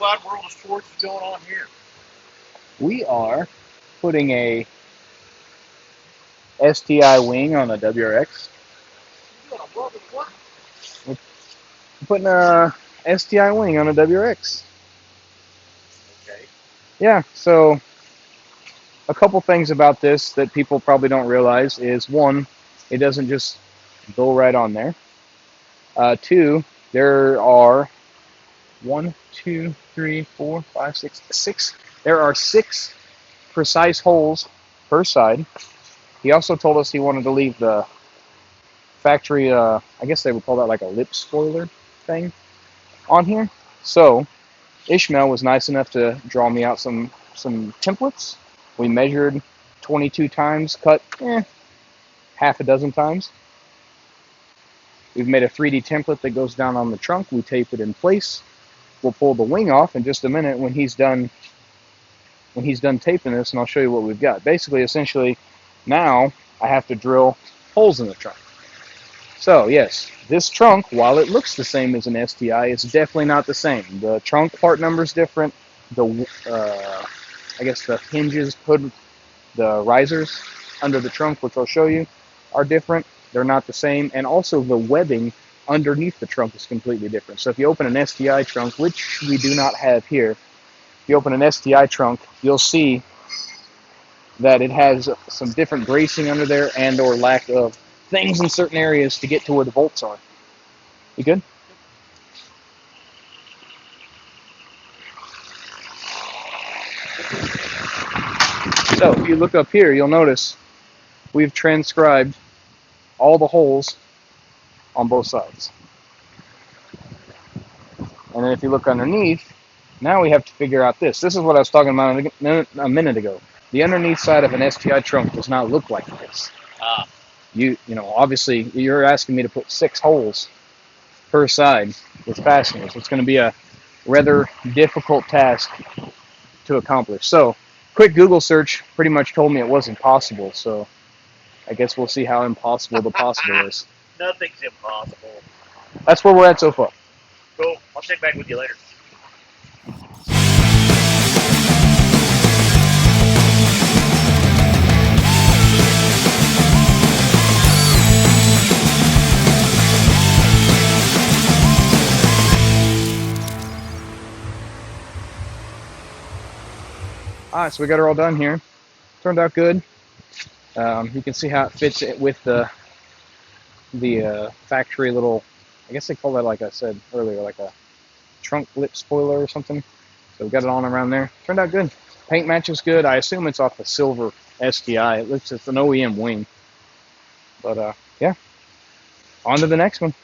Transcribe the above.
wide world of sports is going on here? We are putting a STI wing on a WRX. We're putting a STI wing on a WRX. Okay. Yeah, so a couple things about this that people probably don't realize is, one, it doesn't just go right on there. Two, there are 1, 2, 3, 4, 5, 6, 6. There are 6 precise holes per side. He also told us he wanted to leave the factory, I guess they would call that like a lip spoiler thing on here. So Ishmael was nice enough to draw me out some templates. We measured 22 times, cut half a dozen times. We've made a 3D template that goes down on the trunk. We tape it in place. We'll pull the wing off in just a minute when he's done taping this, and I'll show you what we've got. Basically, essentially, now I have to drill holes in the trunk. So yes, this trunk, while it looks the same as an STI, it's definitely not the same. The trunk part number is different. The I guess the hinges, the risers under the trunk, which I'll show you, are different. They're not the same, and also the webbing underneath the trunk is completely different. So if you open an STI trunk, which we do not have here, if you open an STI trunk, you'll see that it has some different bracing under there and or lack of things in certain areas to get to where the bolts are. You good? So if you look up here, you'll notice we've transcribed all the holes on both sides. And then if you look underneath, now we have to figure out this. This is what I was talking about a minute ago. The underneath side of an STI trunk does not look like this. You know, obviously you're asking me to put 6 holes per side with fasteners. It's going to be a rather difficult task to accomplish. So, quick Google search pretty much told me it wasn't possible. So, I guess we'll see how impossible the possible is. Nothing's impossible. That's where we're at so far. Cool. I'll check back with you later. Alright, so we got her all done here. Turned out good. You can see how it fits with the factory little, I guess they call that, like I said earlier, like a trunk lip spoiler or something. So we got it on around there. Turned out good. Paint matches good. I assume it's off the silver STI. It looks, it's an OEM wing. But yeah, on to the next one.